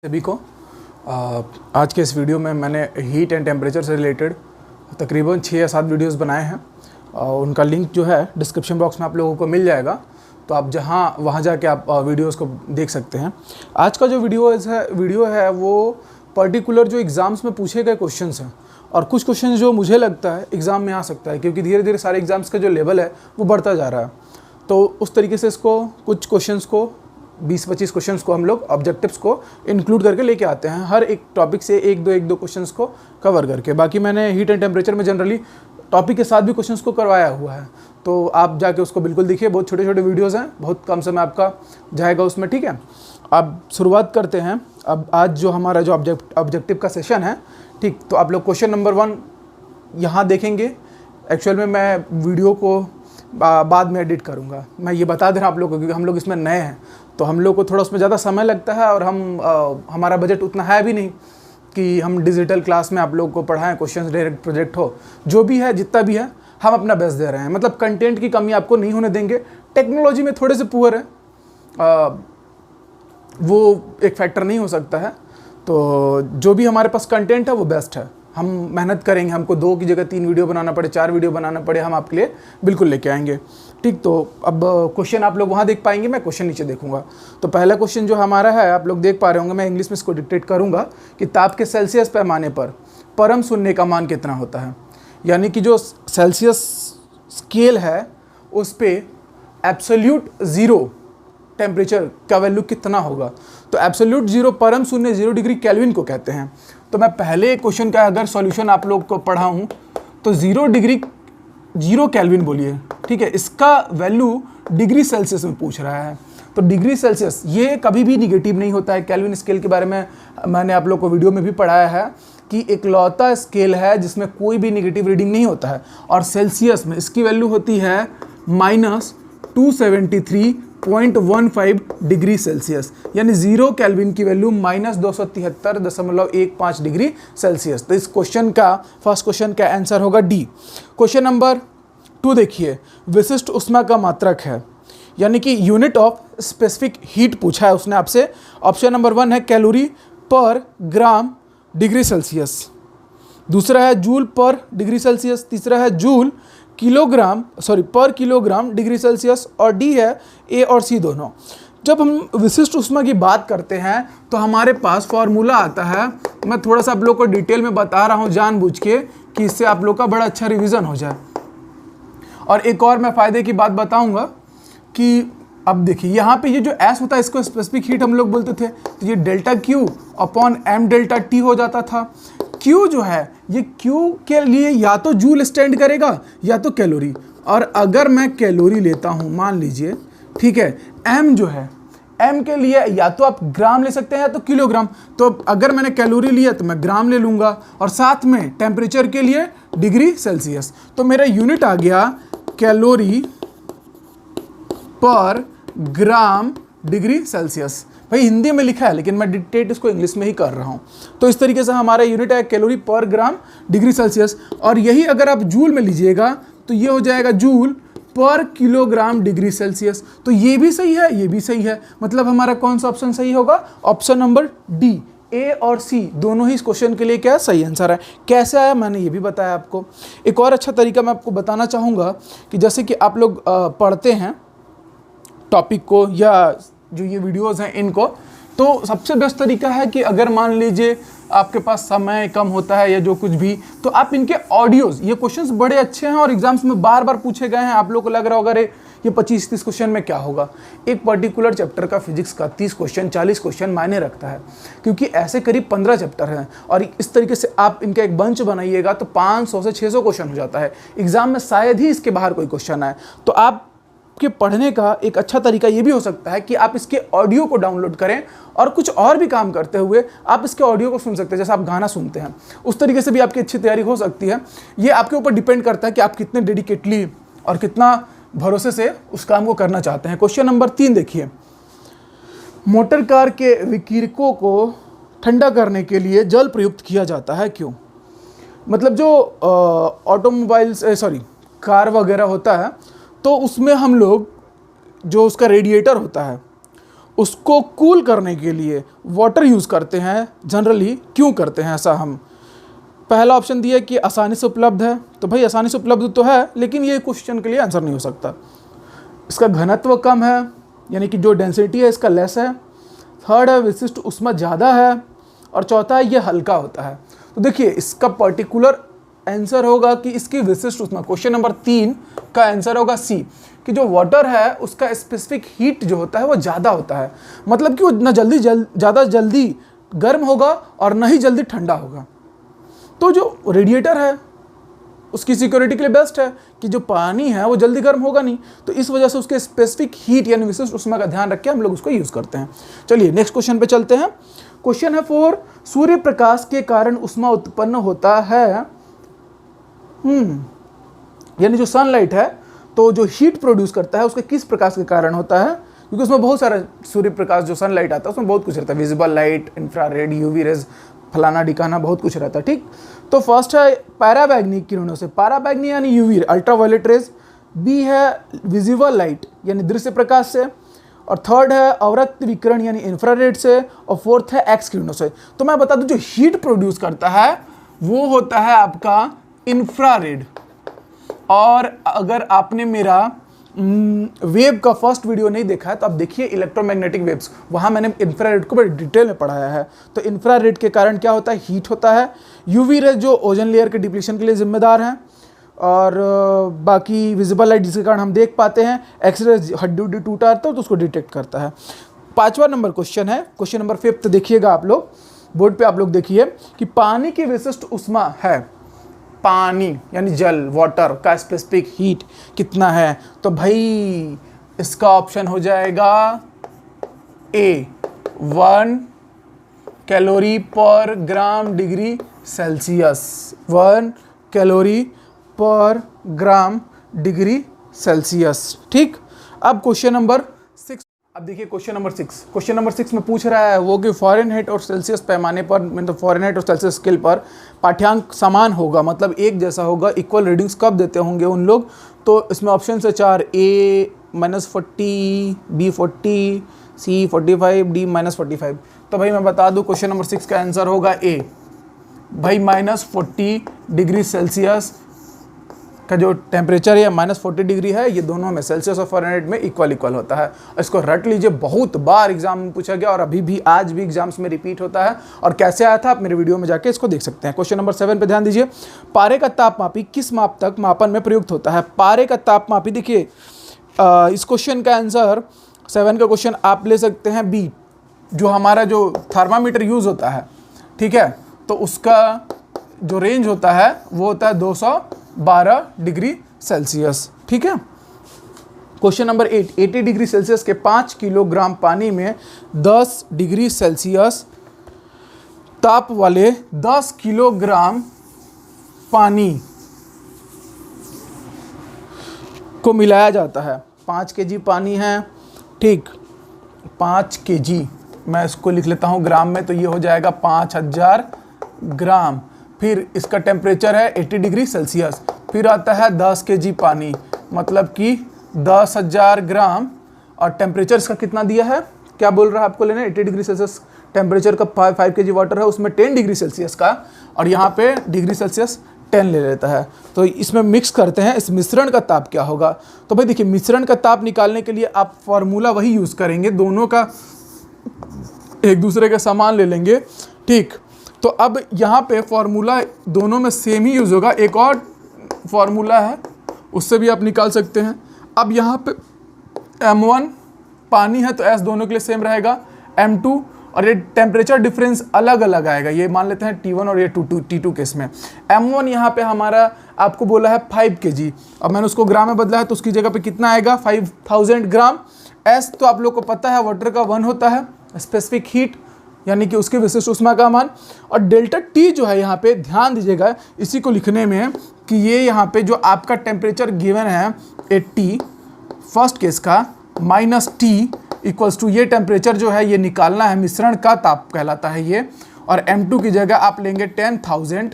सभी को आज के इस वीडियो में मैंने हीट एंड टेम्परेचर से रिलेटेड तकरीबन 6 या 7 वीडियोस बनाए हैं। उनका लिंक जो है डिस्क्रिप्शन बॉक्स में आप लोगों को मिल जाएगा, तो आप वहाँ जाके आप वीडियोस को देख सकते हैं। आज का जो वीडियो है वो पर्टिकुलर जो एग्ज़ाम्स में पूछे गए क्वेश्चंस हैं, और कुछ क्वेश्चन जो मुझे लगता है एग्ज़ाम में आ सकता है, क्योंकि धीरे धीरे सारे एग्ज़ाम्स का जो लेवल है वो बढ़ता जा रहा है। तो उस तरीके से कुछ क्वेश्चंस को 20-25 क्वेश्चंस को हम लोग ऑब्जेक्टिव्स को इंक्लूड करके लेके आते हैं, हर एक टॉपिक से एक दो क्वेश्चंस को कवर करके। बाकी मैंने हीट एंड टेम्परेचर में जनरली टॉपिक के साथ भी क्वेश्चंस को करवाया हुआ है, तो आप जाके उसको बिल्कुल देखिए। बहुत छोटे छोटे वीडियोज़ हैं, बहुत कम समय आपका जाएगा उसमें, ठीक है। अब शुरुआत करते हैं। अब आज जो हमारा जो ऑब्जेक्टिव का सेशन है, ठीक, तो आप लोग क्वेश्चन नंबर 1 यहाँ देखेंगे। एक्चुअल में मैं वीडियो को बाद में एडिट करूँगा, मैं ये बता दे रहा हूँ आप लोग को, क्योंकि हम लोग इसमें नए हैं तो हम लोग को थोड़ा उसमें ज़्यादा समय लगता है, और हमारा बजट उतना है भी नहीं कि हम डिजिटल क्लास में आप लोग को पढ़ाएं, क्वेश्चंस डायरेक्ट प्रोजेक्ट हो। जो भी है, जितना भी है, हम अपना बेस्ट दे रहे हैं। मतलब कंटेंट की कमी आपको नहीं होने देंगे। टेक्नोलॉजी में थोड़े से पुअर है, वो एक फैक्टर नहीं हो सकता है। तो जो भी हमारे पास कंटेंट है वो बेस्ट है। हम मेहनत करेंगे, हमको 2 की जगह 3 वीडियो बनाना पड़े, 4 वीडियो बनाना पड़े, हम आपके लिए बिल्कुल लेके आएंगे, ठीक। तो अब क्वेश्चन आप लोग वहाँ देख पाएंगे, मैं क्वेश्चन नीचे देखूंगा। तो पहला क्वेश्चन जो हमारा है, आप लोग देख पा रहे होंगे, मैं इंग्लिश में इसको डिक्टेट करूँगा कि ताप के सेल्सियस पैमाने पर परम शून्य का मान कितना होता है। यानी कि जो सेल्सियस स्केल है उस पर एब्सोल्यूट ज़ीरो टेम्परेचर का वैल्यू कितना होगा। तो एब्सोल्यूट ज़ीरो, परम शून्य, 0 डिग्री केल्विन को कहते हैं। तो मैं पहले क्वेश्चन का अगर सॉल्यूशन आप लोग को पढ़ाऊँ तो 0 केल्विन बोलिए, ठीक है। इसका वैल्यू डिग्री सेल्सियस में पूछ रहा है। तो डिग्री सेल्सियस ये कभी भी निगेटिव नहीं होता है। केल्विन स्केल के बारे में मैंने आप लोग को वीडियो में भी पढ़ाया है कि इकलौता स्केल है जिसमें कोई भी निगेटिव रीडिंग नहीं होता है। और सेल्सियस में इसकी वैल्यू होती है -273.15 डिग्री सेल्सियस, यानी 0 केल्विन की वैल्यू -273.15 डिग्री सेल्सियस। तो इस क्वेश्चन का फर्स्ट क्वेश्चन का आंसर होगा डी। क्वेश्चन नंबर 2 देखिए, विशिष्ट ऊष्मा का मात्रक है, यानी कि यूनिट ऑफ स्पेसिफिक हीट पूछा है उसने आपसे। ऑप्शन नंबर 1 है कैलोरी पर ग्राम डिग्री सेल्सियस, दूसरा है जूल पर डिग्री सेल्सियस, तीसरा है जूल पर किलोग्राम डिग्री सेल्सियस, और डी है ए और सी दोनों। जब हम विशिष्ट ऊष्मा की बात करते हैं तो हमारे पास फॉर्मूला आता है। मैं थोड़ा सा आप लोग को डिटेल में बता रहा हूँ जानबूझ के, कि इससे आप लोग का बड़ा अच्छा रिवीजन हो जाए। और एक और मैं फ़ायदे की बात बताऊँगा कि अब देखिए यहाँ पे ये जो एस होता है इसको स्पेसिफिक हीट हम लोग बोलते थे, तो ये delta Q upon M delta T हो जाता था। क्यू जो है ये क्यू के लिए या तो जूल स्टैंड करेगा या तो कैलोरी, और अगर मैं कैलोरी लेता हूँ मान लीजिए, ठीक है, एम जो है, एम के लिए या तो आप ग्राम ले सकते हैं या तो किलोग्राम। तो अगर मैंने कैलोरी लिया तो मैं ग्राम ले लूँगा, और साथ में टेम्परेचर के लिए डिग्री सेल्सियस। तो मेरा यूनिट आ गया कैलोरी पर ग्राम डिग्री सेल्सियस। भाई हिंदी में लिखा है लेकिन मैं डिक्टेट इसको इंग्लिश में ही कर रहा हूँ। तो इस तरीके से हमारा यूनिट है कैलोरी पर ग्राम डिग्री सेल्सियस। और यही अगर आप जूल में लीजिएगा तो ये हो जाएगा जूल पर किलोग्राम डिग्री सेल्सियस। तो ये भी सही है, ये भी सही है। मतलब हमारा कौन सा ऑप्शन सही होगा? Option number D. ए और सी दोनों ही इस क्वेश्चन के लिए क्या सही आंसर है। कैसे आया मैंने ये भी बताया आपको। एक और अच्छा तरीका मैं आपको बताना चाहूँगा कि जैसे कि आप लोग पढ़ते हैं टॉपिक को या जो ये वीडियोस हैं इनको, तो सबसे बेस्ट तरीका है कि अगर मान लीजिए आपके पास समय कम होता है या जो कुछ भी, तो आप इनके ऑडियोज़, ये क्वेश्चंस बड़े अच्छे हैं और एग्जाम्स में बार बार पूछे गए हैं। आप लोग को लग रहा होगा अरे ये 25-30 क्वेश्चन में क्या होगा। एक पर्टिकुलर चैप्टर का फिजिक्स का 30 क्वेश्चन 40 क्वेश्चन मायने रखता है, क्योंकि ऐसे करीब 15 चैप्टर हैं। और इस तरीके से आप इनका एक बंच बनाइएगा तो 500 से 600 क्वेश्चन हो जाता है। एग्जाम में शायद ही इसके बाहर कोई क्वेश्चन आए। तो आप के पढ़ने का एक अच्छा तरीका ये भी हो सकता है कि आप इसके ऑडियो को डाउनलोड करें और कुछ और भी काम करते हुए आप इसके ऑडियो को सुन सकते हैं। जैसे आप गाना सुनते हैं उस तरीके से भी आपकी अच्छी तैयारी हो सकती है। ये आपके ऊपर डिपेंड करता है कि आप कितने डेडिकेटली और कितना भरोसे से उस काम को करना चाहते हैं। क्वेश्चन नंबर 3 देखिए, मोटर कार के विकिरणों को ठंडा करने के लिए जल प्रयुक्त किया जाता है, क्यों? मतलब जो कार वगैरह होता है तो उसमें हम लोग जो उसका रेडिएटर होता है उसको कूल करने के लिए वाटर यूज़ करते हैं जनरली, क्यों करते हैं ऐसा हम? पहला ऑप्शन दिया कि आसानी से उपलब्ध है, तो भाई आसानी से उपलब्ध तो है, लेकिन ये क्वेश्चन के लिए आंसर नहीं हो सकता। इसका घनत्व कम है, यानी कि जो डेंसिटी है इसका लेस है। थर्ड है विशिष्ट ऊष्मा ज़्यादा है, और चौथा है ये हल्का होता है। तो देखिए इसका पर्टिकुलर आंसर होगा कि इसकी विशिष्ट ऊष्मा, क्वेश्चन नंबर 3 का आंसर होगा सी, कि जो वाटर है उसका स्पेसिफिक हीट जो होता है वो ज़्यादा होता है, मतलब कि वो ना ज़्यादा जल्दी गर्म होगा और ना ही जल्दी ठंडा होगा। तो जो रेडिएटर है उसकी सिक्योरिटी के लिए बेस्ट है कि जो पानी है वो जल्दी गर्म होगा नहीं, तो इस वजह से उसके स्पेसिफिक हीट यानी विशिष्ट ऊष्मा का ध्यान रख के हम लोग उसको यूज़ करते हैं। चलिए नेक्स्ट क्वेश्चन पे चलते हैं। क्वेश्चन है 4, सूर्य प्रकाश के कारण ऊष्मा उत्पन्न होता है, यानी जो सनलाइट है तो जो हीट प्रोड्यूस करता है उसके किस प्रकाश के कारण होता है? क्योंकि उसमें बहुत सारा सूर्य प्रकाश जो सनलाइट आता है उसमें बहुत कुछ रहता है, visible light, infrared, UV rays, फलाना डिकाना, बहुत कुछ रहता है। ठीक, तो फर्स्ट है पैराबैग्नी किरणों से, पैराबैग्नी यानी यूवी अल्ट्रावायलेट रेज, बी है विजिबल लाइट यानी दृश्य प्रकाश से, और थर्ड है अवरक्त विकिरण यानी इंफ्रारेड से, और फोर्थ है एक्स किरणों से। तो मैं बता दूं जो हीट प्रोड्यूस करता है वो होता है आपका इंफ्रारेड। और अगर आपने मेरा वेव का फर्स्ट वीडियो नहीं देखा है तो आप देखिए इलेक्ट्रोमैग्नेटिक वेव्स, वहाँ मैंने इंफ्रारेड को बड़ी डिटेल में पढ़ाया है। तो इंफ्रारेड के कारण क्या होता है? हीट होता है। यूवी रेज जो ओजोन लेयर के डिप्लीशन के लिए जिम्मेदार हैं, और बाकी विजिबल लाइट जिसके कारण हम देख पाते हैं। एक्सरे हड्डी उड्डी टूटा है तो उसको डिटेक्ट करता है। 5वां नंबर क्वेश्चन है, क्वेश्चन नंबर 5 देखिएगा आप लोग, बोर्ड पे आप लोग देखिए कि पानी की विशिष्ट ऊष्मा है, पानी यानी जल, वाटर का स्पेसिफिक हीट कितना है? तो भाई इसका ऑप्शन हो जाएगा ए, 1 कैलोरी पर ग्राम डिग्री सेल्सियस, 1 कैलोरी पर ग्राम डिग्री सेल्सियस। ठीक, अब क्वेश्चन नंबर 6, अब देखिए क्वेश्चन नंबर 6 में पूछ रहा है वो कि फ़ारेनहाइट और सेल्सियस पैमाने पर, मतलब फ़ारेनहाइट और सेल्सियस स्केल पर पाठ्यांक समान होगा, मतलब एक जैसा होगा, इक्वल रीडिंग्स कब देते होंगे उन लोग? तो इसमें ऑप्शन है 4, ए -40, बी 40, सी 45, डी -45। तो भाई मैं बता दूं क्वेश्चन नंबर 6 का आंसर होगा ए, भाई -40 डिग्री सेल्सियस का जो टेम्परेचर है -40 डिग्री है, ये दोनों में सेल्सियस और फ़ारेनहाइट में इक्वल होता है। इसको रट लीजिए, बहुत बार एग्जाम में पूछा गया और अभी भी आज भी एग्जाम्स में रिपीट होता है। और कैसे आया था आप मेरे वीडियो में जाके इसको देख सकते हैं। क्वेश्चन नंबर 7 पे ध्यान दीजिए, पारे का तापमापी किस माप तक मापन में प्रयुक्त होता है? पारे का तापमापी, देखिए इस क्वेश्चन का आंसर 7 का क्वेश्चन आप ले सकते हैं बी, जो हमारा जो थर्मामीटर यूज़ होता है, ठीक है, तो उसका जो रेंज होता है वो होता है 212 डिग्री सेल्सियस। ठीक है। क्वेश्चन नंबर 8, 80 डिग्री सेल्सियस के 5 किलोग्राम पानी में 10 डिग्री सेल्सियस ताप वाले 10 किलोग्राम पानी को मिलाया जाता है। 5 केजी पानी है, ठीक, 5 केजी, मैं इसको लिख लेता हूँ ग्राम में, तो ये हो जाएगा 5000 ग्राम। फिर इसका टेम्परेचर है 80 डिग्री सेल्सियस, फिर आता है 10 केजी पानी, मतलब कि 10,000 ग्राम, और टेम्परेचर इसका कितना दिया है, क्या बोल रहा है आपको लेना है? 80 डिग्री सेल्सियस टेम्परेचर का 5 केजी वाटर है, उसमें 10 डिग्री सेल्सियस का, और यहाँ पे डिग्री सेल्सियस 10 ले लेता है। तो इसमें मिक्स करते हैं, इस मिश्रण का ताप क्या होगा? तो भाई देखिए, मिश्रण का ताप निकालने के लिए आप फॉर्मूला वही यूज़ करेंगे, दोनों का एक दूसरे के समान ले लेंगे, ठीक। तो अब यहाँ पे फॉर्मूला दोनों में सेम ही यूज़ होगा, एक और फॉर्मूला है उससे भी आप निकाल सकते हैं। अब यहाँ पे M1 पानी है तो S दोनों के लिए सेम रहेगा, M2, और ये टेम्परेचर डिफरेंस अलग अलग आएगा, ये मान लेते हैं T1 और ये T2 केस में। M1 यहाँ पे हमारा आपको बोला है 5 kg, अब मैंने उसको ग्राम में बदला है तो उसकी जगह पे कितना आएगा? 5000 ग्राम। S तो आप लोग को पता है वाटर का 1 होता है, स्पेसिफिक हीट यानी कि उसकी विशिष्ट ऊष्मा का मान। और डेल्टा T जो है यहाँ पे ध्यान दीजिएगा इसी को लिखने में कि ये यहाँ पे जो आपका टेम्परेचर गिवन है 80 फर्स्ट केस का -T इक्वल्स टू ये टेम्परेचर जो है ये निकालना है, मिश्रण का ताप कहलाता है ये। और M2 की जगह आप लेंगे 10,000,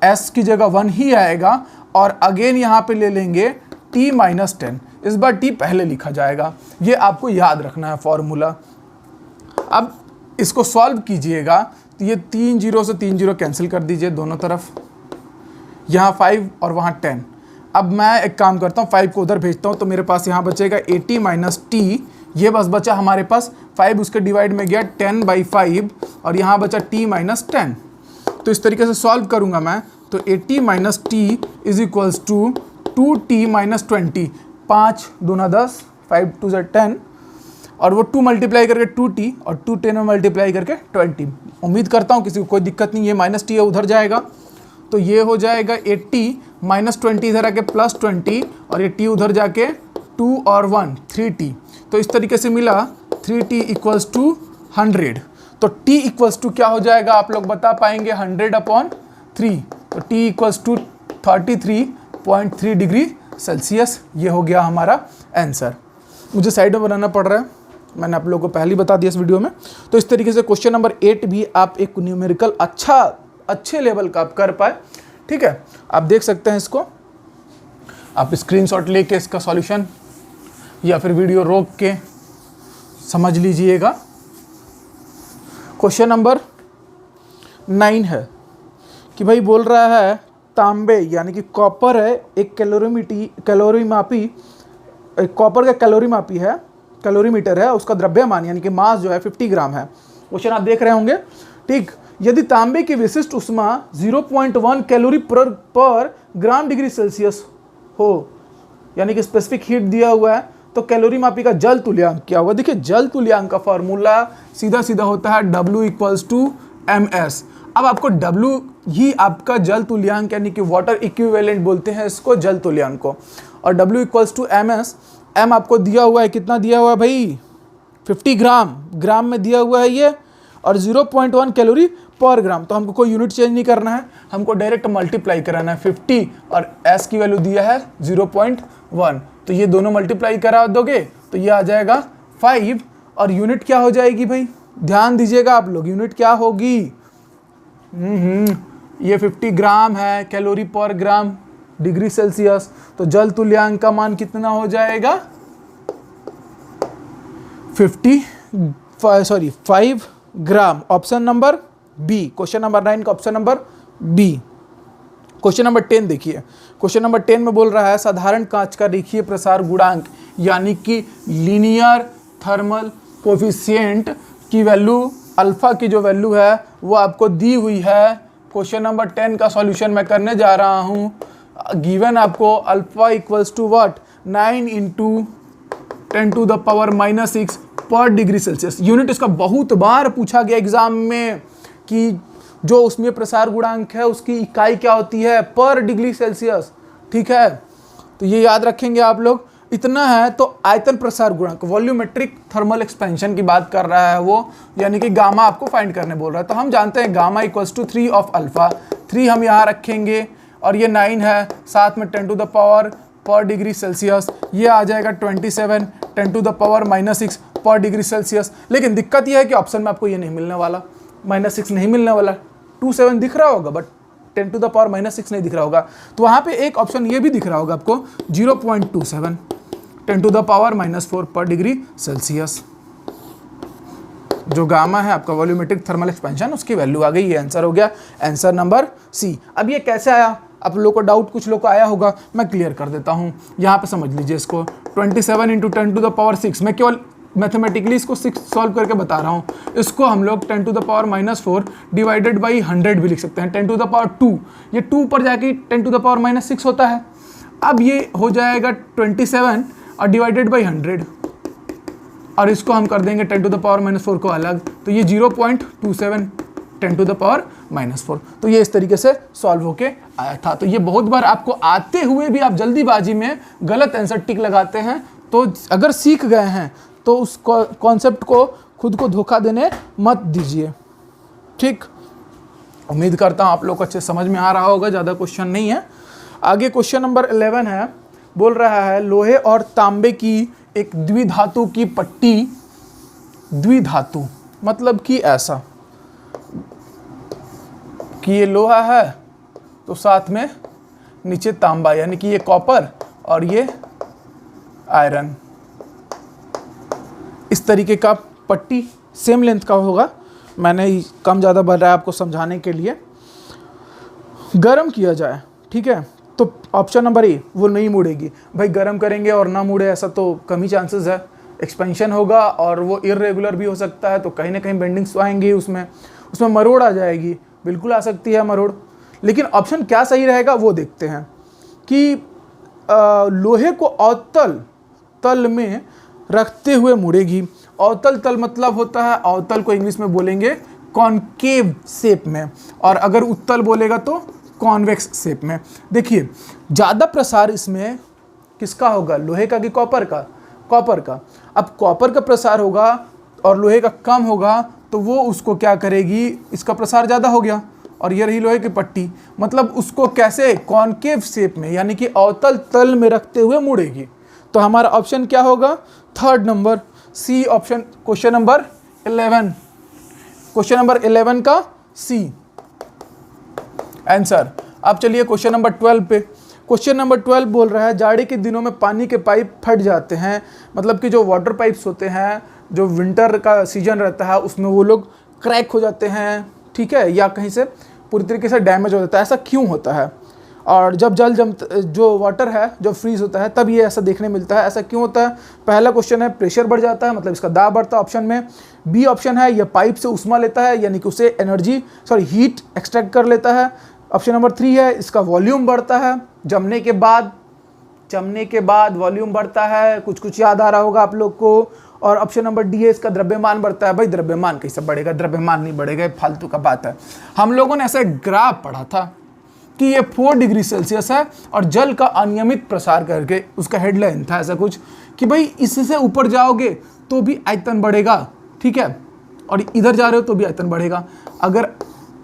S की जगह 1 ही आएगा, और अगेन यहाँ पे ले लेंगे T -10, इस बार T पहले लिखा जाएगा, ये आपको याद रखना है फॉर्मूला, अब इसको सॉल्व कीजिएगा तो ये 3 जीरो से 3 जीरो कैंसिल कर दीजिए दोनों तरफ, यहाँ 5 और वहाँ 10। अब मैं एक काम करता हूँ, 5 को उधर भेजता हूँ तो मेरे पास यहाँ बचेगा 80 माइनस टी, ये बस बचा हमारे पास 5 उसके डिवाइड में गया 10/5 और यहाँ बचा t माइनस 10। तो इस तरीके से सॉल्व करूँगा मैं तो 80 minus T is equals to 2t minus 20, 5 दूना 10, 5 2 से 10 और वो 2 मल्टीप्लाई करके 2t और 2 10 में मल्टीप्लाई करके 20। उम्मीद करता हूँ किसी को कोई दिक्कत नहीं, ये माइनस टी उधर जाएगा तो ये हो जाएगा 80 माइनस 20 इधर आके प्लस 20 और ये t उधर जाके 2 और 1 3t। तो इस तरीके से मिला 3t इक्वल्स टू 100। तो t इक्वल्स टू क्या हो जाएगा आप लोग बता पाएंगे? 100/3। तो t equals to 33.3 degree Celsius. ये हो गया हमारा आंसर। मुझे साइड में बनाना पड़ रहा है, मैंने आप लोगों को पहले ही बता दिया इस वीडियो में। तो इस तरीके से क्वेश्चन नंबर 8 भी आप एक न्यूमेरिकल अच्छे लेवल का आप कर पाए। ठीक है, आप देख सकते हैं इसको, आप स्क्रीनशॉट लेके इसका सॉल्यूशन या फिर वीडियो रोक के समझ लीजिएगा। क्वेश्चन नंबर 9 है कि भाई बोल रहा है तांबे यानी कि कॉपर है एक कॉपर का कैलोरीमापी है, कैलोरीमीटर है, उसका द्रव्यमान यानी कि मास जो है 50 ग्राम है। क्वेश्चन आप देख रहे होंगे। ठीक, यदि तांबे की विशिष्ट उष्मा 0.1 कैलोरी पर ग्राम डिग्री सेल्सियस हो, यानी कि स्पेसिफिक हीट दिया हुआ है, तो कैलोरी मापी का जल तुल्यांक क्या होगा? देखिए जल तुल्यांक का फॉर्मूला सीधा सीधा होता है W इक्वल्स टू MS। अब आपको W ही आपका जल तुल्यांक यानी कि वाटर इक्विवेलेंट बोलते हैं इसको, जल तुल्यांक को, और W equals to MS। M आपको दिया हुआ है, कितना दिया हुआ है भाई? 50 ग्राम में दिया हुआ है ये, और 0.1 कैलोरी पर ग्राम। तो हमको कोई यूनिट चेंज नहीं करना है, हमको डायरेक्ट मल्टीप्लाई कराना है। 50 और S की वैल्यू दिया है 0.1, तो ये दोनों मल्टीप्लाई करा दोगे तो ये आ जाएगा 5। और यूनिट क्या हो जाएगी भाई? ध्यान दीजिएगा आप लोग, यूनिट क्या होगी? ये 50 ग्राम है, कैलोरी पर ग्राम डिग्री सेल्सियस, तो जल तुल्यांक का मान कितना हो जाएगा? 5 gram. Option number B, question number 9 का option number B. Question number 10 देखिए, क्वेश्चन नंबर 10 में बोल रहा है साधारण कांच का रेखीय प्रसार गुणांक यानी कि लीनियर थर्मल कोफिशिएंट की वैल्यू, अल्फा की जो वैल्यू है वो आपको दी हुई है। क्वेश्चन नंबर 10 का सॉल्यूशन मैं करने जा रहा हूँ। गिवन आपको अल्फा इक्वल्स टू व्हाट? 9 × 10⁻⁻6 पर डिग्री सेल्सियस। यूनिट इसका बहुत बार पूछा गया एग्जाम में कि जो उसमें प्रसार गुणांक है उसकी इकाई क्या होती है? पर डिग्री सेल्सियस। ठीक है, तो ये याद रखेंगे आप लोग। इतना है तो आयतन प्रसार गुणांक, वॉल्यूमेट्रिक थर्मल एक्सपेंशन की बात कर रहा है वो, यानी कि गामा आपको फाइंड करने बोल रहा है। तो हम जानते हैं gamma equals to 3 of alpha. 3 हम यहाँ रखेंगे और ये 9 है, साथ में 10⁻⁻⁻ पर डिग्री सेल्सियस, ये आ जाएगा 27 10⁻⁻6 पर डिग्री सेल्सियस। लेकिन दिक्कत यह है कि ऑप्शन में आपको ये नहीं मिलने वाला, -6 नहीं मिलने वाला। 27 दिख रहा होगा बट 10⁻⁻6 नहीं दिख रहा होगा। तो वहाँ पे एक ऑप्शन ये भी दिख रहा होगा आपको 0.27 10⁻⁻4 पर डिग्री सेल्सियस। जो गामा है आपका वॉल्यूमेट्रिक थर्मल एक्सपेंशन, उसकी वैल्यू आ गई। ये आंसर हो गया, आंसर नंबर सी। अब ये कैसे आया? आप लोगों को डाउट कुछ लोग को आया होगा, मैं क्लियर कर देता हूँ। यहाँ पे समझ लीजिए इसको, 27 × 10⁻6, मैं केवल मैथमेटिकली इसको 6 सॉल्व करके बता रहा हूँ। इसको हम लोग 10⁻⁻4 डिवाइडेड बाई 100 भी लिख सकते हैं। 10⁻2, ये 2 पर जाके 10⁻6 होता है। अब ये हो जाएगा 27 और डिवाइडेड बाई 100, और इसको हम कर देंगे 10⁻⁻4 को अलग, तो ये 0.27 10⁻⁻4। तो ये इस तरीके से सॉल्व होके आया था। तो ये बहुत बार आपको आते हुए भी आप जल्दीबाजी में गलत आंसर टिक लगाते हैं। तो अगर सीख गए हैं तो उस कॉन्सेप्ट को खुद को धोखा देने मत दीजिए। ठीक, उम्मीद करता हूँ आप लोग को अच्छे समझ में आ रहा होगा, ज़्यादा क्वेश्चन नहीं है। आगे क्वेश्चन नंबर 11 है, बोल रहा है लोहे और तांबे की एक द्विधातु की पट्टी, द्विधातु मतलब कि ऐसा कि ये लोहा है तो साथ में नीचे तांबा, यानी कि ये कॉपर और ये आयरन, इस तरीके का पट्टी सेम लेंथ का होगा, मैंने ही कम ज़्यादा बताया आपको समझाने के लिए। गर्म किया जाए, ठीक है, तो ऑप्शन नंबर ए, वो नहीं मुड़ेगी। भाई गर्म करेंगे और ना मुड़े ऐसा तो कम ही चांसेस है, एक्सपेंशन होगा और वो इरेगुलर भी हो सकता है, तो कहीं ना कहीं बेंडिंग्स तो आएंगी, उसमें मरोड़ आ जाएगी, बिल्कुल आ सकती है मरोड़। लेकिन ऑप्शन क्या सही रहेगा वो देखते हैं कि लोहे को अवतल तल में रखते हुए मुड़ेगी। अवतल तल मतलब होता है, अवतल को इंग्लिश में बोलेंगे कॉनकेव शेप में, और अगर उत्तल बोलेगा तो कॉन्वेक्स शेप में। देखिए ज़्यादा प्रसार इसमें किसका होगा, लोहे का कि कॉपर का? कॉपर का। अब कॉपर का प्रसार होगा और लोहे का कम होगा, तो वो उसको क्या करेगी, इसका प्रसार ज़्यादा हो गया और ये रही लोहे की पट्टी, मतलब उसको कैसे, कॉनकेव शेप में, यानी कि अवतल तल में रखते हुए मुड़ेगी। तो हमारा ऑप्शन क्या होगा, third number C option, question number 11, question number 11 का सी आंसर। अब चलिए क्वेश्चन नंबर 12 पे। क्वेश्चन नंबर 12 बोल रहा है जाड़े के दिनों में पानी के पाइप फट जाते हैं, मतलब कि जो वाटर पाइप्स होते हैं, जो विंटर का सीजन रहता है उसमें वो लोग क्रैक हो जाते हैं, ठीक है, या कहीं से पूरी तरीके से डैमेज हो जाता है। ऐसा क्यों होता है? और जब जल जो वाटर है जब फ्रीज होता है तब ये ऐसा देखने मिलता है, ऐसा क्यों होता है? पहला क्वेश्चन है प्रेशर बढ़ जाता है, मतलब इसका दाब बढ़ता है ऑप्शन में। बी ऑप्शन है यह पाइप से उष्मा लेता है, यानी कि उसे हीट एक्सट्रैक्ट कर लेता है। ऑप्शन नंबर 3 है इसका वॉल्यूम बढ़ता है, जमने के बाद वॉल्यूम बढ़ता है, कुछ याद आ रहा होगा आप लोग को। और ऑप्शन नंबर डी है इसका द्रव्यमान बढ़ता है। भाई द्रव्यमान कैसे बढ़ेगा, द्रव्यमान नहीं बढ़ेगा, ये फालतू का बात है। हम लोगों ने ऐसा ग्राफ पढ़ा था कि ये 4 डिग्री सेल्सियस है और जल का अनियमित प्रसार करके उसका हेडलाइन था ऐसा कुछ कि भाई इससे ऊपर जाओगे तो भी आयतन बढ़ेगा, ठीक है, और इधर जा रहे हो तो भी आयतन बढ़ेगा। अगर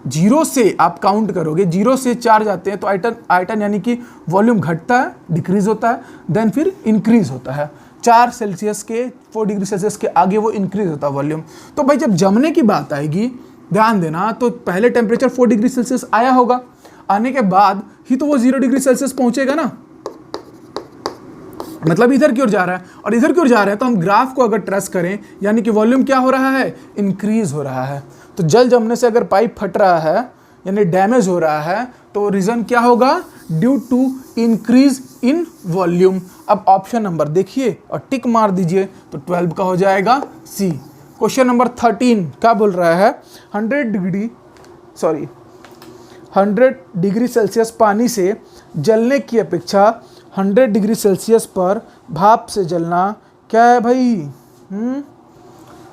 0 से आप काउंट करोगे, 0 से 4 जाते हैं तो आयतन यानी कि वॉल्यूम घटता है, डिक्रीज होता है, देन फिर इंक्रीज होता है। 4 सेल्सियस के 4 डिग्री सेल्सियस के आगे वो इंक्रीज होता है वॉल्यूम। तो भाई जब जमने की बात आएगी, ध्यान देना, तो पहले टेम्परेचर 4 डिग्री सेल्सियस आया होगा, आने के बाद ही तो वो 0 डिग्री सेल्सियस पहुंचेगा ना, मतलब इधर की ओर जा रहा है। और इधर की ओर जा रहा है तो हम ग्राफ को अगर ट्रेस करें, यानी कि वॉल्यूम क्या हो रहा है, इंक्रीज हो रहा है। तो जल जमने से अगर पाइप फट रहा है यानी डैमेज हो रहा है, तो रीजन क्या होगा, due to increase in volume. अब ऑप्शन नंबर देखिए और टिक मार दीजिए, तो 12 का हो जाएगा सी। क्वेश्चन नंबर 13 क्या बोल रहा है, 100 डिग्री सेल्सियस पानी से जलने की अपेक्षा 100 डिग्री सेल्सियस पर भाप से जलना क्या है भाई?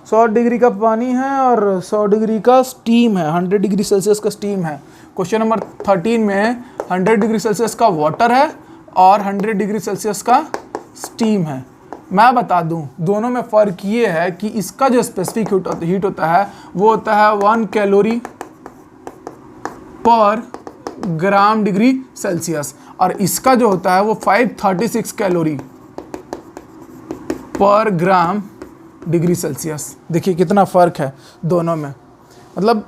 100 डिग्री का पानी है और 100 डिग्री का स्टीम है, 100 डिग्री सेल्सियस का स्टीम है। क्वेश्चन नंबर 13 में 100 डिग्री सेल्सियस का वाटर है और 100 डिग्री सेल्सियस का स्टीम है। मैं बता दूं दोनों में फ़र्क ये है कि इसका जो स्पेसिफिक हीट होता है वो होता है 1 कैलोरी पर ग्राम डिग्री सेल्सियस, और इसका जो होता है वो 536 कैलोरी पर ग्राम डिग्री सेल्सियस। देखिए कितना फ़र्क है दोनों में, मतलब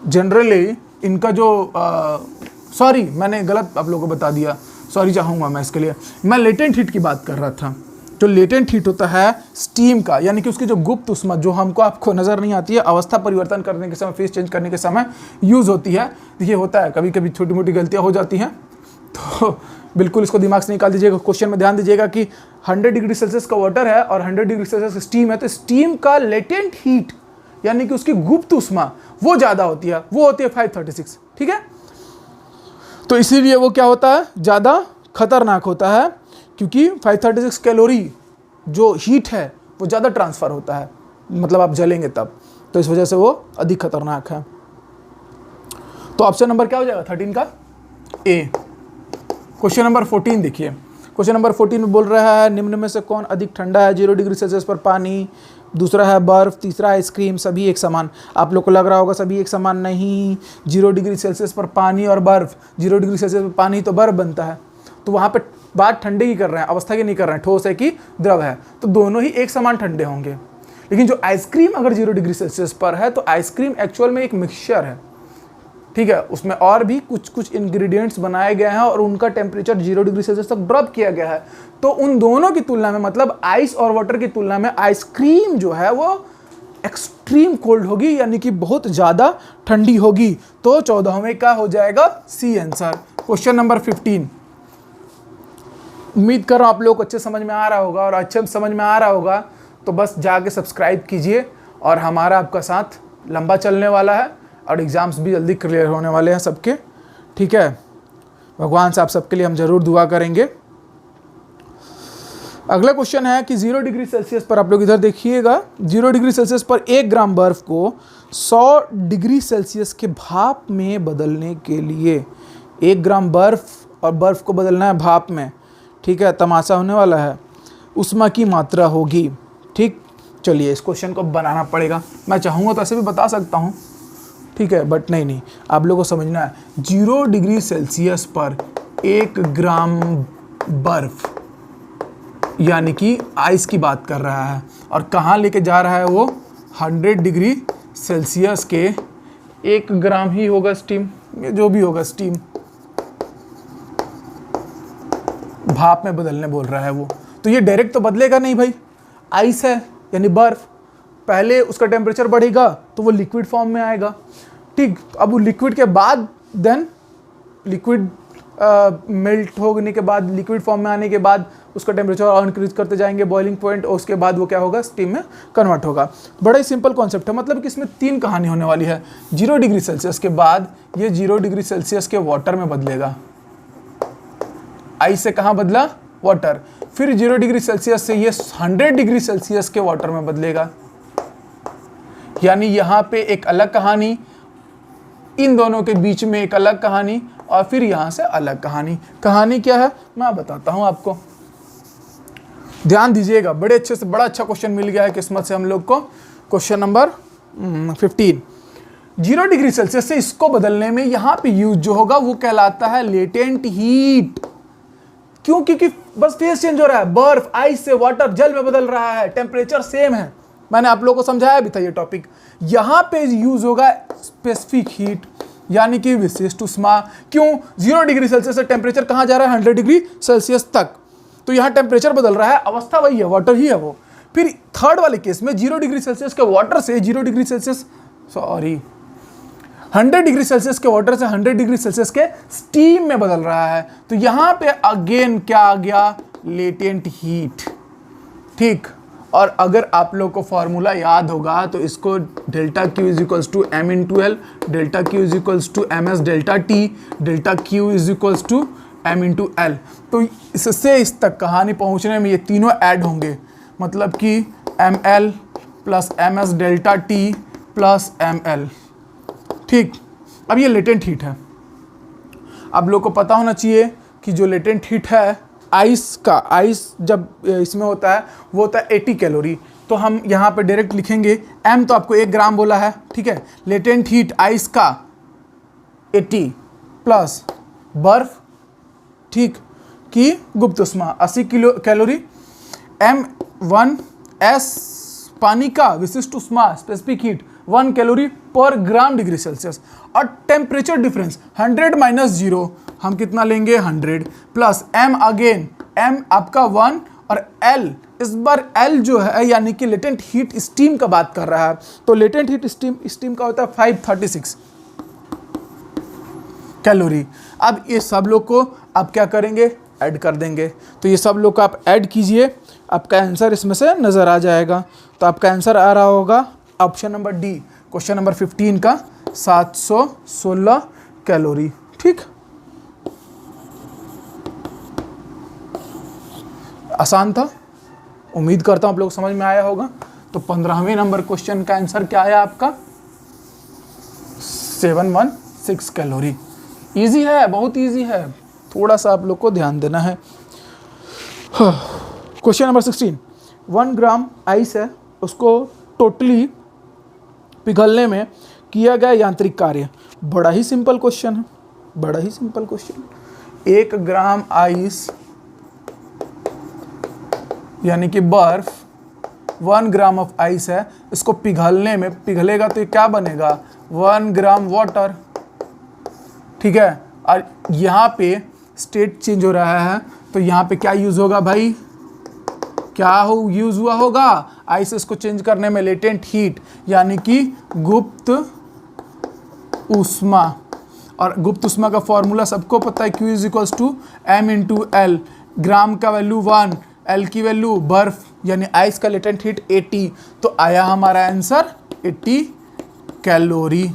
जनरली इनका जो सॉरी मैंने गलत आप लोगों को बता दिया, सॉरी चाहूँगा मैं इसके लिए। मैं लेटेंट हीट की बात कर रहा था। जो लेटेंट हीट होता है स्टीम का, यानी कि उसकी जो गुप्त उष्मा जो हमको आपको नज़र नहीं आती है, अवस्था परिवर्तन करने के समय, फेज चेंज करने के समय यूज़ होती है। देखिए होता है कभी कभी छोटी मोटी गलतियाँ हो जाती हैं, तो बिल्कुल इसको दिमाग से निकाल दीजिएगा। क्वेश्चन में ध्यान दीजिएगा कि 100 डिग्री सेल्सियस का वाटर है और 100 डिग्री सेल्सियस स्टीम है, तो स्टीम का लेटेंट हीट यानी कि उसकी गुप्त उष्मा वो ज़्यादा होती है, वो होती है 536, ठीक है। तो इसीलिए वो क्या होता है, ज़्यादा खतरनाक होता है, क्योंकि 536 कैलोरी जो हीट है वो ज़्यादा ट्रांसफ़र होता है, मतलब आप जलेंगे तब, तो इस वजह से वो अधिक खतरनाक है। तो ऑप्शन नंबर क्या हो जाएगा 13 का ए। क्वेश्चन नंबर 14 देखिए। क्वेश्चन नंबर 14 में बोल रहा है निम्न में से कौन अधिक ठंडा है, 0 डिग्री सेल्सियस पर पानी, दूसरा है बर्फ़, तीसरा आइसक्रीम, सभी एक समान। आप लोग को लग रहा होगा सभी एक समान नहीं, 0 डिग्री सेल्सियस पर पानी और बर्फ़, 0 डिग्री सेल्सियस पर पानी तो बर्फ़ बनता है, तो वहाँ पे बात ठंडे की कर रहे हैं, अवस्था की नहीं कर रहे हैं, ठोस है कि द्रव है, तो दोनों ही एक समान ठंडे होंगे। लेकिन जो आइसक्रीम अगर 0 डिग्री सेल्सियस पर है तो आइसक्रीम एक्चुअल में एक मिक्सचर है, ठीक है, उसमें और भी कुछ इंग्रेडिएंट्स बनाए गए हैं और उनका टेम्परेचर 0 डिग्री सेल्सियस तक ड्रॉप किया गया है। तो उन दोनों की तुलना में, मतलब आइस और वाटर की तुलना में आइसक्रीम जो है वो एक्सट्रीम कोल्ड होगी, यानी कि बहुत ज़्यादा ठंडी होगी। तो 14वें का हो जाएगा सी आंसर। Question number 15। उम्मीद कर रहा हूँ आप लोग को अच्छे समझ में आ रहा होगा, और अच्छे समझ में आ रहा होगा तो बस जाके सब्सक्राइब कीजिए, और हमारा आपका साथ लंबा चलने वाला है, और एग्ज़ाम्स भी जल्दी क्लियर होने वाले हैं सबके, ठीक है। भगवान से आप सबके लिए हम जरूर दुआ करेंगे। अगला क्वेश्चन है कि 0 डिग्री सेल्सियस पर, आप लोग इधर देखिएगा, 0 डिग्री सेल्सियस पर 1 ग्राम बर्फ को 100 डिग्री सेल्सियस के भाप में बदलने के लिए, 1 ग्राम बर्फ और बर्फ को बदलना है भाप में, ठीक है, तमाशा होने वाला है, उष्मा की मात्रा होगी, ठीक। चलिए इस क्वेश्चन को बनाना पड़ेगा। मैं चाहूँगा तो ऐसे भी बता सकता हूँ, ठीक है, बट नहीं, आप लोगों को समझना है। 0 डिग्री सेल्सियस पर 1 ग्राम बर्फ, यानी कि आइस की बात कर रहा है, और कहाँ लेके जा रहा है वो, 100 डिग्री सेल्सियस के 1 ग्राम ही होगा स्टीम, जो भी होगा स्टीम, भाप में बदलने बोल रहा है वो। तो ये डायरेक्ट तो बदलेगा नहीं भाई, आइस है यानी बर्फ, पहले उसका टेम्परेचर बढ़ेगा तो वो लिक्विड फॉर्म में आएगा, ठीक। अब वो लिक्विड के बाद देन लिक्विड मेल्ट होने के बाद, लिक्विड फॉर्म में आने के बाद उसका टेम्परेचर और इंक्रीज करते जाएंगे बॉइलिंग पॉइंट, और उसके बाद वो क्या होगा, स्टीम में कन्वर्ट होगा। बड़ा ही सिंपल कॉन्सेप्ट है, मतलब कि इसमें 3 कहानी होने वाली है। 0 डिग्री सेल्सियस के बाद ये 0 डिग्री सेल्सियस के वाटर में बदलेगा, आइस से कहाँ बदला, वाटर, फिर 0 डिग्री सेल्सियस से ये 100 डिग्री सेल्सियस के वाटर में बदलेगा, यानी यहाँ पे एक अलग कहानी, इन दोनों के बीच में एक अलग कहानी, और फिर यहाँ से अलग कहानी। कहानी क्या है मैं बताता हूँ आपको, ध्यान दीजिएगा। बड़े अच्छे से बड़ा अच्छा क्वेश्चन मिल गया है किस्मत से हम लोग को। Question number 15। 0 डिग्री सेल्सियस से इसको बदलने में यहाँ पे यूज जो होगा वो कहलाता है लेटेंट हीट। क्यों? क्योंकि बस फेस चेंज हो रहा है, बर्फ आइस से वाटर जल में बदल रहा है, टेम्परेचर सेम है, मैंने आप लोगों को समझाया भी था ये टॉपिक। यहाँ पे यूज होगा स्पेसिफिक हीट, यानी कि विशिष्ट उष्मा। क्यों? 0 डिग्री सेल्सियस से टेम्परेचर कहाँ जा रहा है, 100 डिग्री सेल्सियस तक, तो यहाँ टेम्परेचर बदल रहा है, अवस्था वही है, वाटर ही है वो। फिर थर्ड वाले केस में 0 डिग्री सेल्सियस के वाटर से 100 डिग्री सेल्सियस के वाटर से 100 डिग्री सेल्सियस के स्टीम में बदल रहा है। तो यहाँ पे अगेन क्या आ गया, लेटेंट हीट, ठीक। और अगर आप लोग को फॉर्मूला याद होगा तो इसको delta Q is equals to M into L, delta Q is equals to MS delta T, delta Q is equals to M into L. तो इससे इस तक कहानी पहुँचने में ये तीनों ऐड होंगे, मतलब कि ML plus MS delta T plus ML, ठीक। अब ये लेटेंट हीट है, आप लोग को पता होना चाहिए कि जो लेटेंट हीट है आइस जब इसमें होता है वो होता है 80 कैलोरी। तो हम यहाँ पे डायरेक्ट लिखेंगे, M तो आपको 1 ग्राम बोला है, ठीक है। लेटेंट हीट आइस का 80 प्लस बर्फ, ठीक, की गुप्त उष्मा 80 कैलोरी, M1S पानी का विशिष्ट उष्मा स्पेसिफिक हीट 1 कैलोरी पर ग्राम डिग्री सेल्सियस, और टेम्परेचर डिफरेंस 100 माइनस 0 हम कितना लेंगे 100 प्लस M अगेन, M आपका 1 और L, इस बार L जो है यानी कि लेटेंट हीट स्टीम का बात कर रहा है, तो लेटेंट हीट स्टीम का होता है 536 कैलोरी। अब ये सब लोग को आप क्या करेंगे, ऐड कर देंगे। तो ये सब लोग को आप ऐड कीजिए, आपका आंसर इसमें से नज़र आ जाएगा। तो आपका आंसर आ रहा होगा option number D, question number 15 का 716 कैलोरी, ठीक। आसान था, उम्मीद करता हूँ आप लोग समझ में आया होगा। तो 15वें नंबर क्वेश्चन का आंसर क्या आया आपका, 716 कैलोरी। इजी है, बहुत इजी है, थोड़ा सा आप लोग को ध्यान देना है। Question number 16। 1 ग्राम आइस है, उसको टोटली पिघलने में किया गया यांत्रिक कार्य। बड़ा ही सिंपल क्वेश्चन है, बड़ा ही सिंपल क्वेश्चन। 1 ग्राम आइस यानी कि बर्फ, 1 ग्राम ऑफ आइस है, इसको पिघलने में, पिघलेगा तो ये क्या बनेगा, 1 ग्राम वाटर, ठीक है। और यहाँ पे स्टेट चेंज हो रहा है, तो यहाँ पे क्या यूज होगा भाई, क्या हो यूज हुआ होगा, आइस इसको चेंज करने में, लेटेंट हीट यानी कि गुप्त ऊष्मा। और गुप्त ऊष्मा का फॉर्मूला सबको पता है, Q is equals to M into L. Gram का वैल्यू 1, एल की वैल्यू बर्फ यानी आइस का लेटेंट हीट 80। तो आया हमारा आंसर 80 कैलोरी।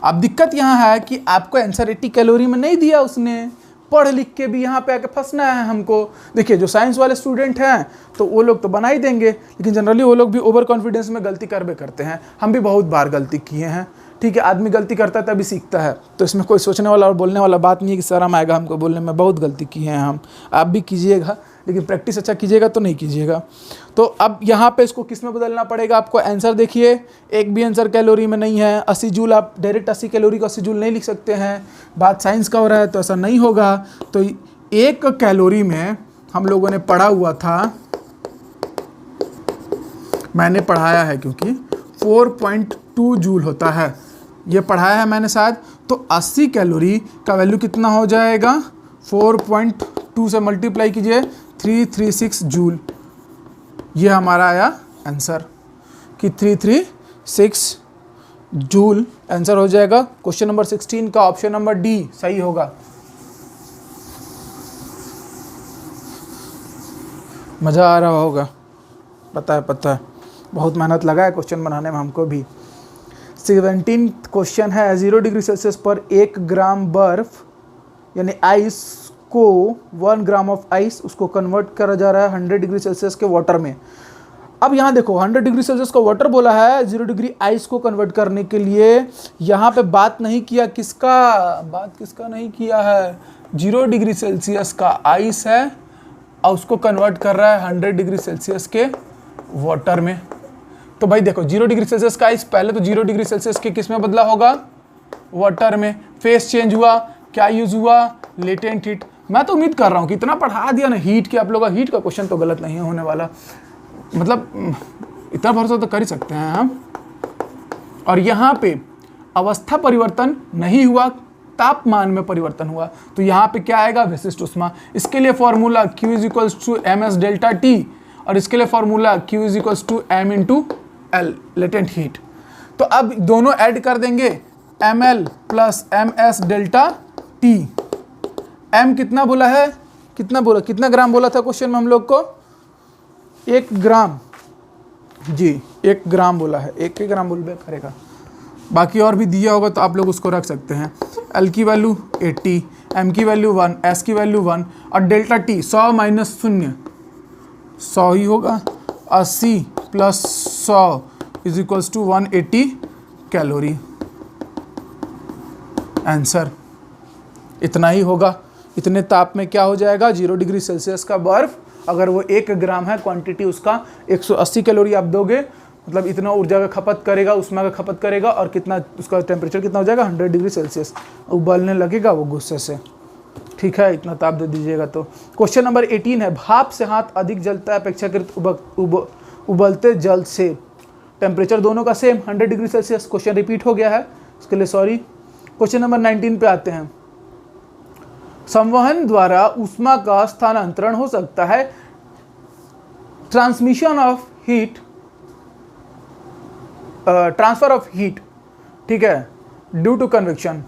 अब दिक्कत यहाँ है कि आपको आंसर 80 कैलोरी में नहीं दिया उसने, पढ़ लिख के भी यहाँ पे आके फंसना है हमको। देखिए जो साइंस वाले स्टूडेंट हैं तो वो लोग तो बना ही देंगे, लेकिन जनरली वो लोग भी ओवर कॉन्फिडेंस में गलती करते हैं। हम भी बहुत बार गलती किए हैं, ठीक है। आदमी गलती करता है तभी सीखता है, तो इसमें कोई सोचने वाला और बोलने वाला बात नहीं है कि शर्म आएगा हमको बोलने में। बहुत गलती की हैं हम, आप भी कीजिएगा, लेकिन प्रैक्टिस अच्छा कीजिएगा तो नहीं कीजिएगा। तो अब यहाँ पे इसको किस में बदलना पड़ेगा आपको, आंसर देखिए, एक भी आंसर कैलोरी में नहीं है। 80 जूल, आप डायरेक्ट 80 कैलोरी को 80 जूल नहीं लिख सकते हैं, बात साइंस का हो रहा है तो ऐसा नहीं होगा। तो एक कैलोरी में हम लोगों ने पढ़ा हुआ था, मैंने पढ़ाया है क्योंकि 4.2 जूल होता है, ये पढ़ाया है मैंने शायद। तो 80 कैलोरी का वैल्यू कितना हो जाएगा, 4.2 से मल्टीप्लाई कीजिए, 336 जूल। ये हमारा आया आंसर कि 336 जूल आंसर हो जाएगा। क्वेश्चन नंबर 16 का ऑप्शन नंबर डी सही होगा। मज़ा आ रहा होगा, पता है, बहुत मेहनत लगा है क्वेश्चन बनाने में हमको भी। 17 क्वेश्चन है, 0 डिग्री सेल्सियस पर 1 ग्राम बर्फ यानी आइस को 1 ग्राम ऑफ आइस उसको कन्वर्ट करा जा रहा है 100 डिग्री सेल्सियस के वाटर में। अब यहाँ देखो 100 डिग्री सेल्सियस का वाटर बोला है, 0 डिग्री आइस को कन्वर्ट करने के लिए यहाँ पे बात नहीं किया किसका नहीं किया है, 0 डिग्री सेल्सियस का आइस है और उसको कन्वर्ट कर रहा है 100 डिग्री सेल्सियस के वाटर में। तो भाई देखो 0 डिग्री सेल्सियस का आइस पहले तो 0 डिग्री सेल्सियस के किस में बदला होगा, वाटर में। फेस चेंज हुआ, क्या यूज हुआ, लेटेंट हीट। मैं तो उम्मीद कर रहा हूँ कि इतना पढ़ा दिया ना हीट के, आप लोग का हीट का क्वेश्चन तो गलत नहीं होने वाला, मतलब इतना भरोसा तो कर ही सकते हैं हम। और यहाँ पे अवस्था परिवर्तन नहीं हुआ, तापमान में परिवर्तन हुआ, तो यहाँ पे क्या आएगा, विशिष्ट ऊष्मा। इसके लिए formula Q is equals to MS delta T, और इसके लिए formula Q is equals to M into L, latent heat. तो अब दोनों ऐड कर देंगे, ML plus MS delta T। M कितना बोला है, कितना ग्राम बोला था क्वेश्चन में हम लोग को, 1 ग्राम जी, 1 ग्राम बोला है, 1 ग्राम बोल करेगा, बाकी और भी दिया होगा तो आप लोग उसको रख सकते हैं। L की वैल्यू 80, M की वैल्यू 1, S की वैल्यू 1 और डेल्टा T 100 माइनस 0 100 ही होगा। 80 plus 100 is equals to 180 calorie. Answer इतना ही होगा। इतने ताप में क्या हो जाएगा, 0 डिग्री सेल्सियस का बर्फ, अगर वो 1 ग्राम है क्वांटिटी उसका 180 कैलोरी आप दोगे, मतलब इतना ऊर्जा का खपत करेगा, उष्मा का खपत करेगा, और कितना उसका टेम्परेचर कितना हो जाएगा, 100 डिग्री सेल्सियस। उबलने लगेगा वो गुस्से से, ठीक है, इतना ताप दे दीजिएगा। तो क्वेश्चन नंबर 18 है, भाप से हाथ अधिक जलता है अपेक्षाकृत उबलते जल से। टेम्परेचर दोनों का same 100 degree Celsius. Question repeat हो गया है, उसके लिए सॉरी। क्वेश्चन नंबर 19 पे आते हैं। संवहन द्वारा ऊष्मा का स्थानांतरण हो सकता है, transmission of heat, transfer of heat, ठीक है, ड्यू टू कन्वेक्शन।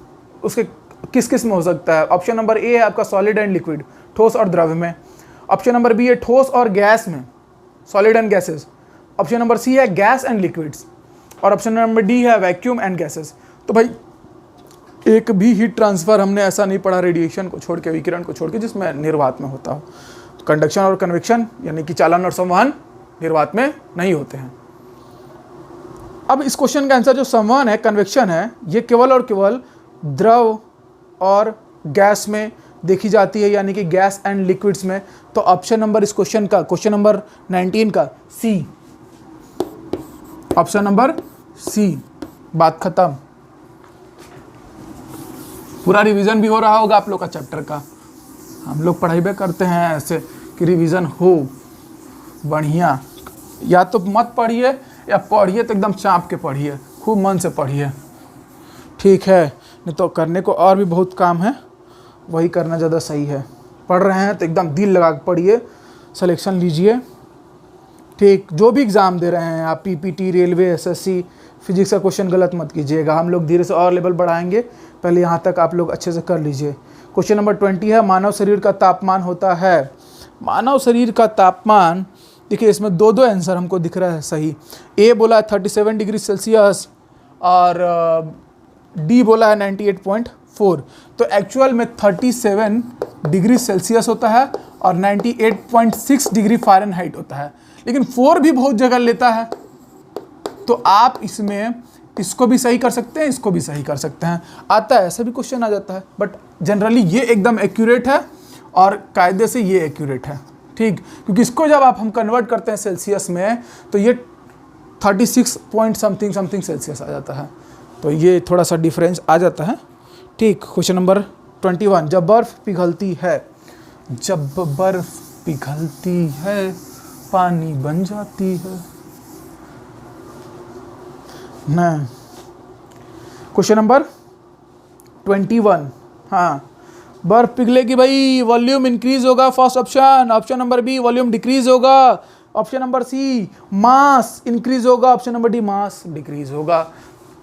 उसके किस किस में हो सकता है। ऑप्शन नंबर ए है आपका सॉलिड एंड लिक्विड, ठोस और द्रव में। ऑप्शन नंबर बी है ठोस और गैस में, solid and gases. Option number C है गैस एंड लिक्विड्स, और ऑप्शन नंबर डी है वैक्यूम एंड गैसेस। तो भाई एक भी हीट ट्रांसफर हमने ऐसा नहीं पढ़ा रेडिएशन को छोड़ के, विकिरण को छोड़ के, जिसमें निर्वात में होता हो। कंडक्शन और कन्वेक्शन यानी कि चालन और संवहन निर्वात में नहीं होते हैं। अब इस क्वेश्चन का आंसर जो संवहन है, कन्वेक्शन है, ये केवल और केवल द्रव और गैस में देखी जाती है, यानी कि गैस एंड लिक्विड्स में। तो ऑप्शन नंबर इस क्वेश्चन का, क्वेश्चन नंबर 19 का सी, ऑप्शन नंबर सी। बात खत्म। पूरा रिवीजन भी हो रहा होगा आप लोग का चैप्टर का। हम लोग पढ़ाई भी करते हैं ऐसे कि रिवीजन हो बढ़िया। या तो मत पढ़िए या पढ़िए तो एकदम चाँप के पढ़िए, खूब मन से पढ़िए, ठीक है। नहीं तो करने को और भी बहुत काम है, वही करना ज़्यादा सही है। पढ़ रहे हैं तो एकदम दिल लगा के पढ़िए, सिलेक्शन लीजिए। ठीक, जो भी एग्ज़ाम दे रहे हैं आप, पीपीटी, रेलवे, एसएससी, फिजिक्स का क्वेश्चन गलत मत कीजिएगा। हम लोग धीरे से और लेवल बढ़ाएंगे, पहले यहाँ तक आप लोग अच्छे से कर लीजिए। क्वेश्चन नंबर 20 है, मानव शरीर का तापमान होता है। मानव शरीर का तापमान, देखिए इसमें दो आंसर हमको दिख रहा है सही। ए बोला है 37 डिग्री सेल्सियस और डी बोला है 98.4। तो एक्चुअल में 37 डिग्री सेल्सियस होता है और 98.6 डिग्री फ़ारेनहाइट होता है, लेकिन 4 भी बहुत जगह लेता है। तो आप इसमें इसको भी सही कर सकते हैं, इसको भी सही कर सकते हैं, आता है, ऐसा भी क्वेश्चन आ जाता है। बट जनरली ये एकदम एक्यूरेट है और कायदे से ये एक्यूरेट है। ठीक, क्योंकि इसको जब हम कन्वर्ट करते हैं सेल्सियस में तो ये 36 पॉइंट समथिंग सेल्सियस आ जाता है। तो ये थोड़ा सा डिफरेंस आ जाता है। ठीक, क्वेश्चन नंबर 21, जब बर्फ़ पिघलती है, जब बर्फ़ पिघलती है पानी बन जाती है ना। क्वेश्चन नंबर 21, हाँ, बर्फ पिघलेगी भाई, वॉल्यूम इंक्रीज होगा, first option. Option number B, volume decrease होगा। Option number C, mass increase होगा। Option number D, mass decrease होगा।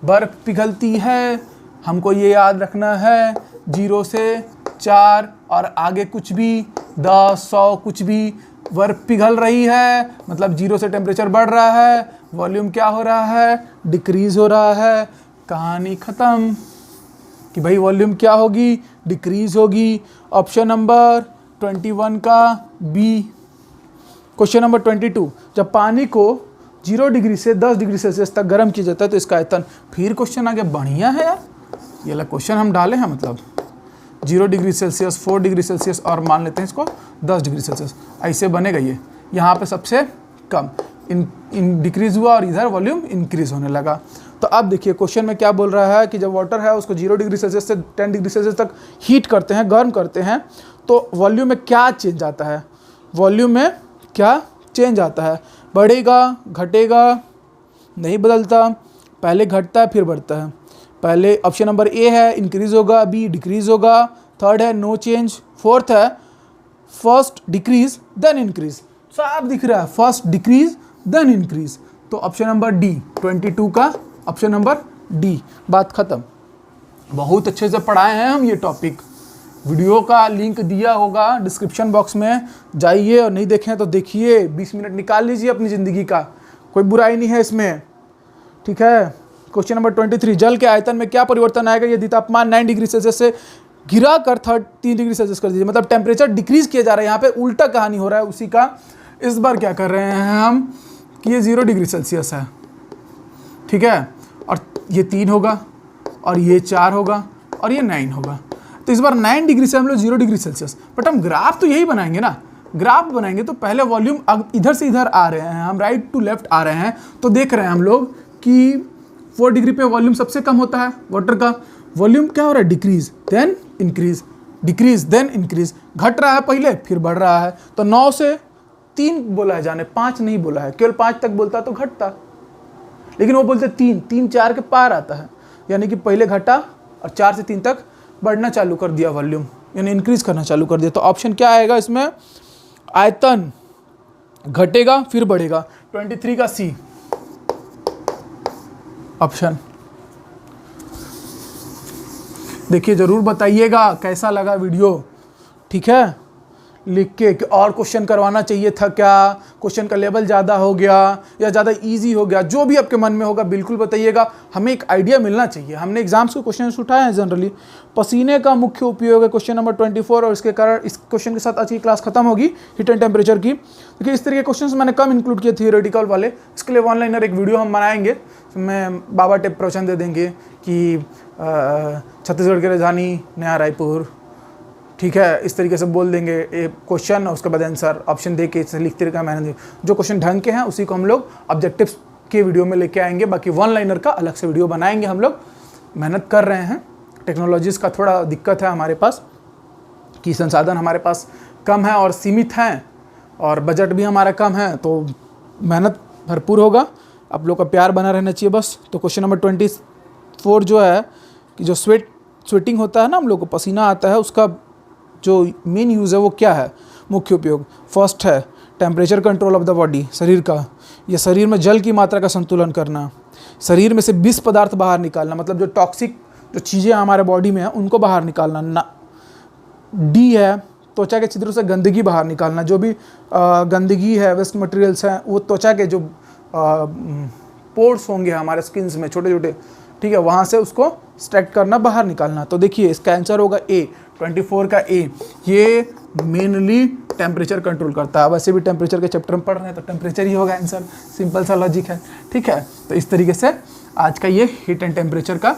बर्फ पिघलती है, हमको ये याद रखना है, 0 से 4 और आगे कुछ भी, 10, 100 कुछ भी, बर्फ पिघल रही है मतलब 0 से टेम्परेचर बढ़ रहा है, वॉल्यूम क्या हो रहा है, डिक्रीज हो रहा है। कहानी ख़त्म कि भाई वॉल्यूम क्या होगी, डिक्रीज होगी। ऑप्शन नंबर 21 का बी। क्वेश्चन नंबर 22, जब पानी को 0 डिग्री से 10 डिग्री सेल्सियस तक गर्म किया जाता है तो इसका आयतन। फिर क्वेश्चन आगे बढ़िया है यार, ये वाला क्वेश्चन हम डाले हैं, मतलब 0 डिग्री सेल्सियस, 4 डिग्री सेल्सियस और मान लेते हैं इसको 10 डिग्री सेल्सियस, ऐसे बनेगा ये। यहाँ पे सबसे कम इन डिक्रीज हुआ और इधर वॉल्यूम इंक्रीज होने लगा। तो अब देखिए क्वेश्चन में क्या बोल रहा है कि जब वाटर है उसको 0 डिग्री सेल्सियस से 10 डिग्री सेल्सियस तक हीट करते हैं, गर्म करते हैं, तो वॉल्यूम में क्या चेंज आता है, वॉल्यूम में क्या चेंज आता है, बढ़ेगा, घटेगा, नहीं बदलता, पहले घटता है फिर बढ़ता है। पहले ऑप्शन नंबर ए है इंक्रीज होगा, बी डिक्रीज होगा, थर्ड है नो चेंज, फोर्थ है फर्स्ट डिक्रीज देन इंक्रीज। साफ दिख रहा है, फर्स्ट डिक्रीज देन इंक्रीज। तो ऑप्शन नंबर डी, 22 का ऑप्शन नंबर डी। बात खत्म। बहुत अच्छे से पढ़ाए हैं हम ये टॉपिक, वीडियो का लिंक दिया होगा डिस्क्रिप्शन बॉक्स में, जाइए, और नहीं देखें तो देखिए, 20 मिनट निकाल लीजिए अपनी ज़िंदगी का, कोई बुराई नहीं है इसमें। ठीक है, क्वेश्चन नंबर 23, जल के आयतन में क्या परिवर्तन आएगा यदि तापमान 9 डिग्री सेल्सियस से गिरा कर 3 डिग्री सेल्सियस कर दीजिए। मतलब टेम्परेचर डिक्रीज किया जा रहा है, यहाँ पे उल्टा कहानी हो रहा है उसी का। इस बार क्या कर रहे हैं हम कि ये 0 डिग्री सेल्सियस है, ठीक है, और ये 3 होगा और ये 4 होगा और ये 9 होगा। तो इस बार 9 डिग्री से हम लोग 0 डिग्री सेल्सियस, बट हम ग्राफ तो यही बनाएंगे ना, ग्राफ बनाएंगे तो पहले वॉल्यूम इधर से इधर आ रहे हैं, हम राइट टू लेफ्ट आ रहे हैं, तो देख रहे हैं हम लोग कि 4 डिग्री पे वॉल्यूम सबसे कम होता है वाटर का, वॉल्यूम क्या हो रहा है, decrease then increase, decrease then increase, घट रहा है पहले फिर बढ़ रहा है। तो 9 से 3 बोला है जाने, 5 नहीं बोला है, केवल 5 तक बोलता तो घटता, लेकिन वो बोलते 3 4 के पार आता है, यानी कि पहले घटा और 4 से 3 तक बढ़ना चालू कर दिया वॉल्यूम, यानी इंक्रीज करना चालू कर दिया। तो ऑप्शन क्या आएगा इसमें, आयतन घटेगा फिर बढ़ेगा, 23 का सी ऑप्शन। देखिए ज़रूर बताइएगा कैसा लगा वीडियो, ठीक है, लिख के कि और क्वेश्चन करवाना चाहिए था क्या, क्वेश्चन का लेवल ज़्यादा हो गया या ज़्यादा इजी हो गया, जो भी आपके मन में होगा बिल्कुल बताइएगा, हमें एक आइडिया मिलना चाहिए। हमने एग्जाम्स के क्वेश्चन उठाए हैं जनरली। पसीने का मुख्य उपयोग है क्वेश्चन नंबर 24, और इसके कारण इस क्वेश्चन के साथ आज की क्लास खत्म होगी हीट एंड टेम्परेचर की। देखिए इस तरह के क्वेश्चन मैंने कम इंक्लूड किए थियोरेटिकल वाले, इसके लिए ऑनलाइनर एक वीडियो हम बनाएंगे, मैं बाबा टेप प्रवचन दे देंगे कि छत्तीसगढ़ की राजधानी नया रायपुर, ठीक है, इस तरीके से बोल देंगे एक क्वेश्चन और उसके बाद आंसर ऑप्शन दे के इसे लिखते रहेगा। मैंने जो क्वेश्चन ढंग के हैं उसी को हम लोग ऑब्जेक्टिव्स के वीडियो में लेके आएंगे, बाकी वन लाइनर का अलग से वीडियो बनाएंगे। हम लोग मेहनत कर रहे हैं, टेक्नोलॉजीज़ का थोड़ा दिक्कत है हमारे पास कि संसाधन हमारे पास कम है और सीमित हैं, और बजट भी हमारा कम है, तो मेहनत भरपूर होगा, आप लोग का प्यार बना रहना चाहिए बस। तो क्वेश्चन नंबर 24 जो है कि जो स्वेटिंग होता है ना, हम लोग को पसीना आता है, उसका जो मेन यूज़ है वो क्या है, मुख्य उपयोग। फर्स्ट है temperature control of the body, शरीर का, या शरीर में जल की मात्रा का संतुलन करना, शरीर में से विष पदार्थ बाहर निकालना, मतलब जो टॉक्सिक जो चीज़ें हमारे बॉडी में हैं उनको बाहर निकालना ना। डी है त्वचा के छिद्रों से गंदगी बाहर निकालना, जो भी गंदगी है, वेस्ट मटेरियल्स हैं, वो त्वचा के जो पोर्स होंगे हमारे स्किन्स में छोटे छोटे, ठीक है, वहाँ से उसको एक्सट्रैक्ट करना, बाहर निकालना। तो देखिए इसका आंसर होगा ए, 24 का ए। ये मेनली टेम्परेचर कंट्रोल करता है। वैसे भी टेम्परेचर के चैप्टर में पढ़ रहे हैं तो टेम्परेचर ही होगा आंसर, सिंपल सा लॉजिक है, ठीक है। तो इस तरीके से आज का ये हीट एंड टेम्परेचर का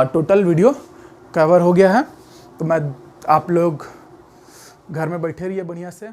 टोटल वीडियो कवर हो गया है। तो मैं आप लोग घर में बैठे रहिए बढ़िया से।